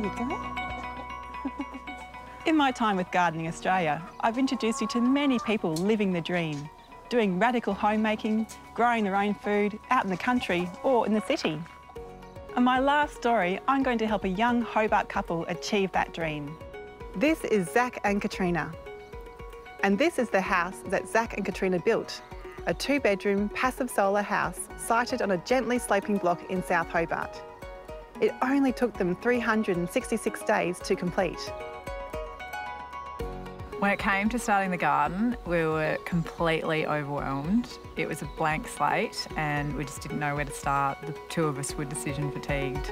you go. In my time with Gardening Australia, I've introduced you to many people living the dream, doing radical homemaking, growing their own food out in the country or in the city. In my last story, I'm going to help a young Hobart couple achieve that dream. This is Zach and Katrina. And this is the house that Zach and Katrina built, a 2-bedroom passive solar house sited on a gently sloping block in South Hobart. It only took them 366 days to complete. When it came to starting the garden, we were completely overwhelmed. It was a blank slate and we just didn't know where to start. The two of us were decision fatigued.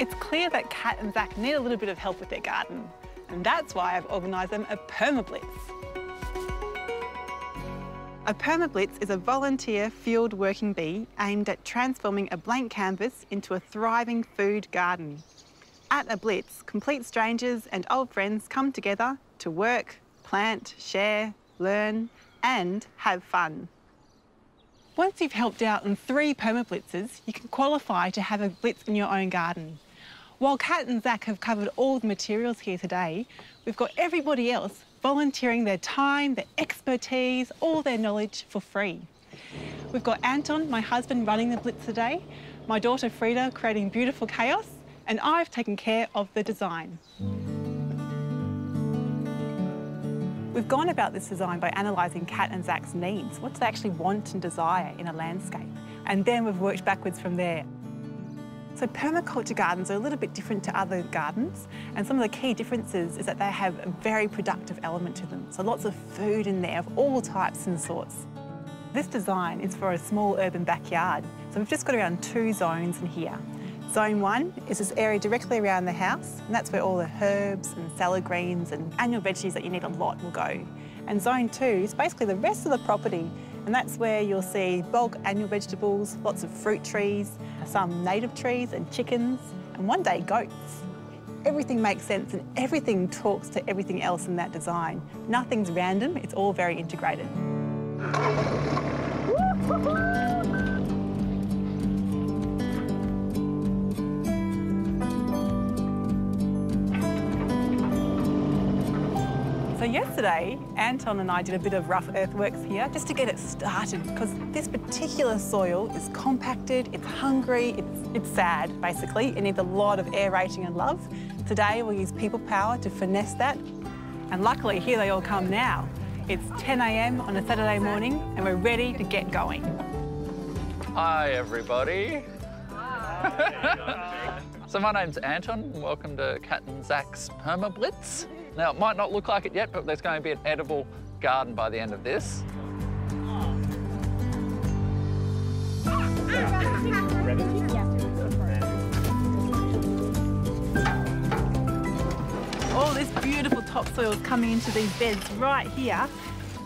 It's clear that Kat and Zach need a little bit of help with their garden, and that's why I've organised them a Permablitz. A Permablitz is a volunteer field working bee aimed at transforming a blank canvas into a thriving food garden. At a Blitz, complete strangers and old friends come together to work, plant, share, learn and have fun. Once you've helped out on 3 Permablitzes, you can qualify to have a Blitz in your own garden. While Kat and Zach have covered all the materials here today, we've got everybody else volunteering their time, their expertise, all their knowledge for free. We've got Anton, my husband, running the Blitz today, my daughter Frida creating beautiful chaos, and I've taken care of the design. We've gone about this design by analysing Kat and Zach's needs. What do they actually want and desire in a landscape? And then we've worked backwards from there. So permaculture gardens are a little bit different to other gardens, and some of the key differences is that they have a very productive element to them. So lots of food in there of all types and sorts. This design is for a small urban backyard. So we've just got around 2 zones in here. Zone 1 is this area directly around the house, and that's where all the herbs and salad greens and annual veggies that you need a lot will go. And Zone 2 is basically the rest of the property, and that's where you'll see bulk annual vegetables, lots of fruit trees, some native trees and chickens, and one day goats. Everything makes sense and everything talks to everything else in that design. Nothing's random, it's all very integrated. So yesterday, Anton and I did a bit of rough earthworks here just to get it started, because this particular soil is compacted, it's hungry, it's sad, basically. It needs a lot of aerating and love. Today, we'll use people power to finesse that. And luckily, here they all come now. It's 10 a.m. on a Saturday morning, and we're ready to get going. Hi, everybody. Hi. So my name's Anton. Welcome to Kat and Zach's Permablitz. Now, it might not look like it yet, but there's going to be an edible garden by the end of this. All this beautiful topsoil is coming into these beds right here.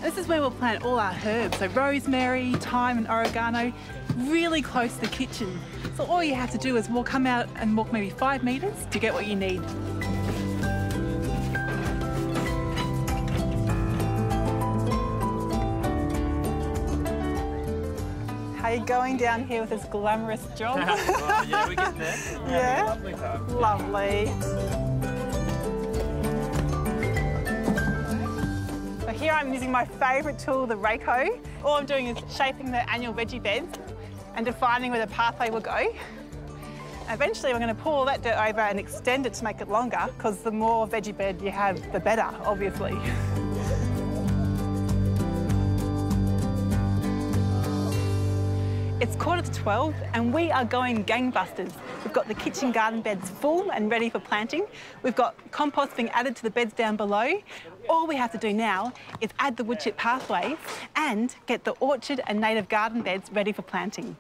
This is where we'll plant all our herbs, so rosemary, thyme and oregano, really close to the kitchen. So all you have to do is come out and walk maybe 5 metres to get what you need. How are you going down here with this glamorous job? Oh, yeah, we get there. Yeah? Lovely time. Lovely. So here I'm using my favourite tool, the rake hoe. All I'm doing is shaping the annual veggie beds and defining where the pathway will go. Eventually we're going to pull all that dirt over and extend it to make it longer, because the more veggie bed you have, the better, obviously. It's 11:45 and we are going gangbusters. We've got the kitchen garden beds full and ready for planting. We've got compost being added to the beds down below. All we have to do now is add the wood chip pathways and get the orchard and native garden beds ready for planting.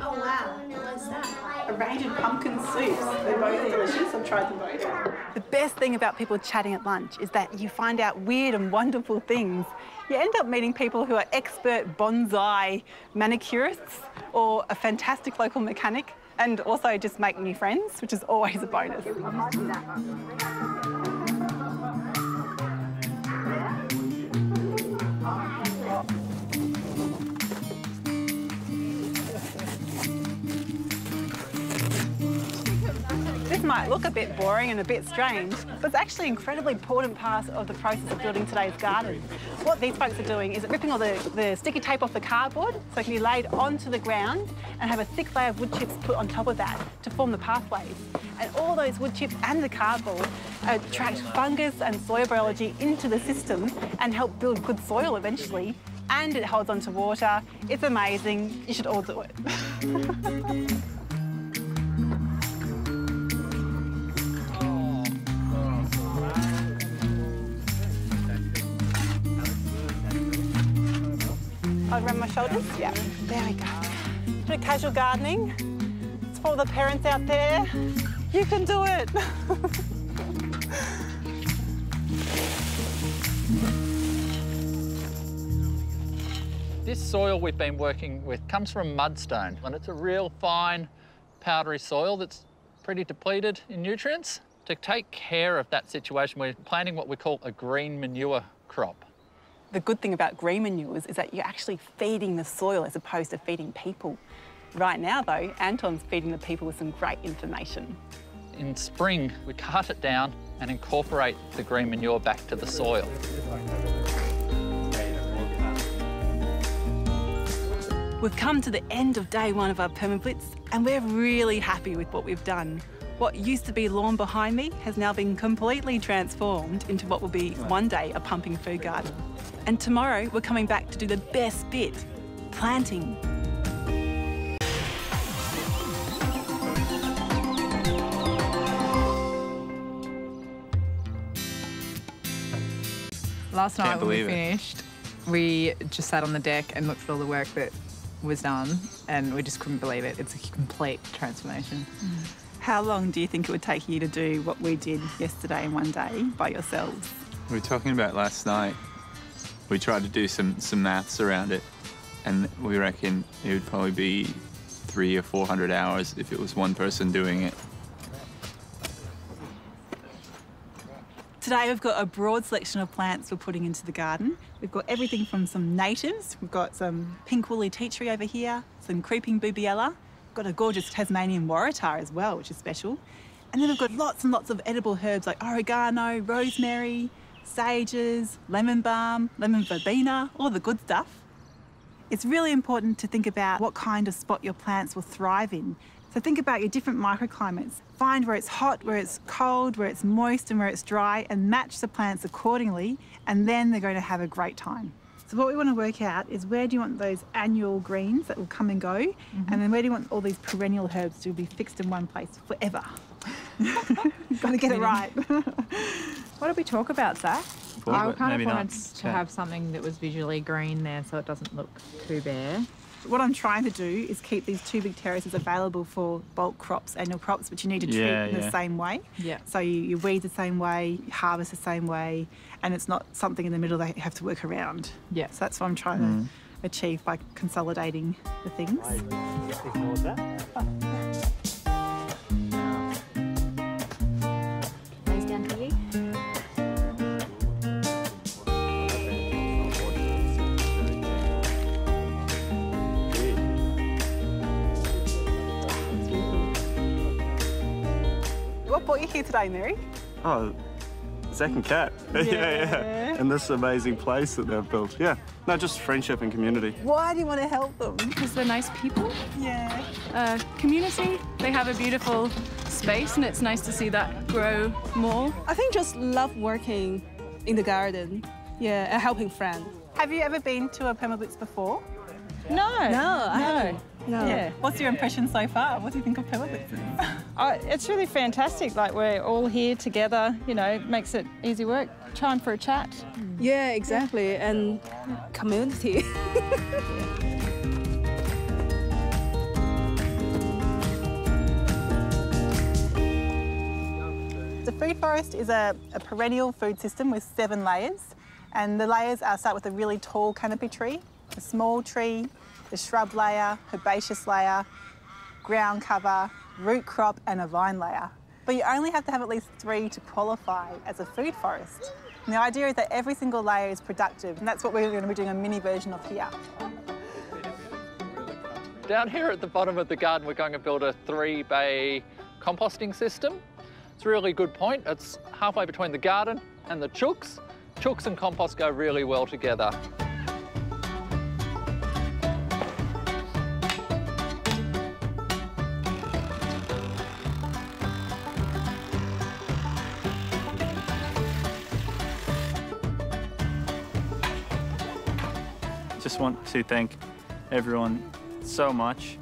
Oh wow, what's that? A range of pumpkin soups. They're both delicious. I've tried them both. The best thing about people chatting at lunch is that you find out weird and wonderful things. You end up meeting people who are expert bonsai manicurists or a fantastic local mechanic, and also just make new friends, which is always a bonus. might look a bit boring and a bit strange, but it's actually an incredibly important part of the process of building today's garden. What these folks are doing is ripping all the sticky tape off the cardboard so it can be laid onto the ground and have a thick layer of wood chips put on top of that to form the pathways. And all those wood chips and the cardboard attract fungus and soil biology into the system and help build good soil eventually. And it holds on to water. It's amazing. You should all do it. I'll run my shoulders. Yeah, there we go. Bit of casual gardening. It's for all the parents out there. You can do it. This soil we've been working with comes from mudstone, and it's a real fine, powdery soil that's pretty depleted in nutrients. To take care of that situation, we're planting what we call a green manure crop. The good thing about green manures is that you're actually feeding the soil as opposed to feeding people. Right now, though, Anton's feeding the people with some great information. In spring, we cut it down and incorporate the green manure back to the soil. We've come to the end of day one of our Permablitz, and we're really happy with what we've done. What used to be lawn behind me has now been completely transformed into what will be one day a pumping food garden. And tomorrow we're coming back to do the best bit, planting. Last night when we finished, we just sat on the deck and looked at all the work that was done, and we just couldn't believe it. It's a complete transformation. How long do you think it would take you to do what we did yesterday in one day by yourselves? We were talking about last night. We tried to do some maths around it, and we reckon it would probably be 300 or 400 hours if it was one person doing it. Today we've got a broad selection of plants we're putting into the garden. We've got everything from some natives, we've got some pink woolly tea tree over here, some creeping boobiella, we've got a gorgeous Tasmanian waratah as well, which is special. And then we've got lots and lots of edible herbs like oregano, rosemary, sages, lemon balm, lemon verbena, all the good stuff. It's really important to think about what kind of spot your plants will thrive in. So think about your different microclimates. Find where it's hot, where it's cold, where it's moist and where it's dry, and match the plants accordingly, and then they're going to have a great time. So what we want to work out is where do you want those annual greens that will come and go, and then where do you want all these perennial herbs to be fixed in one place forever. You've got to get it right. What did we talk about, Zach? I kind of wanted not. to have something that was visually green there so it doesn't look too bare. What I'm trying to do is keep these two big terraces available for bulk crops, annual crops, but you need to treat in the same way. Yeah. So you weed the same way, you harvest the same way, and it's not something in the middle that you have to work around. Yeah. So that's what I'm trying to achieve by consolidating the things. Nice down for you. What brought you here today, Mary? Oh, Zach and Kat. Yeah. And this amazing place that they've built. Yeah. No, just friendship and community. Why do you want to help them? Because they're nice people. Yeah. Community. They have a beautiful space, and it's nice to see that grow more. I think just love working in the garden. Yeah, and helping friends. Have you ever been to a Permablitz before? No, I haven't. No. Yeah. What's your impression so far? What do you think of Permablitz? It's really fantastic. Like, we're all here together, you know, makes it easy work. Time for a chat. Yeah, exactly. And community. The food forest is a perennial food system with 7 layers. And the layers start with a really tall canopy tree, a small tree, the shrub layer, herbaceous layer, ground cover, root crop and a vine layer. But you only have to have at least 3 to qualify as a food forest. And the idea is that every single layer is productive, and that's what we're going to be doing a mini version of here. Down here at the bottom of the garden, we're going to build a 3-bay composting system. It's a really good point. It's halfway between the garden and the chooks. Chooks and compost go really well together. Just want to thank everyone so much.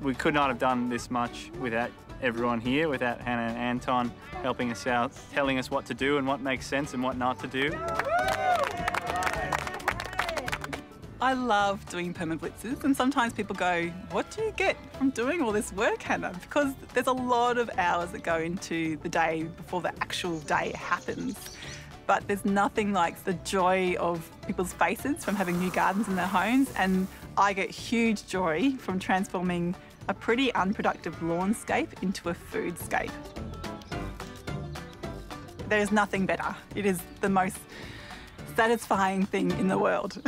We could not have done this much without everyone here, without Hannah and Anton helping us out, telling us what to do and what makes sense and what not to do. I love doing permablitzes, and sometimes people go, what do you get from doing all this work, Hannah? Because there's a lot of hours that go into the day before the actual day happens. But there's nothing like the joy of people's faces from having new gardens in their homes, and I get huge joy from transforming a pretty unproductive lawnscape into a foodscape. There is nothing better. It is the most satisfying thing in the world.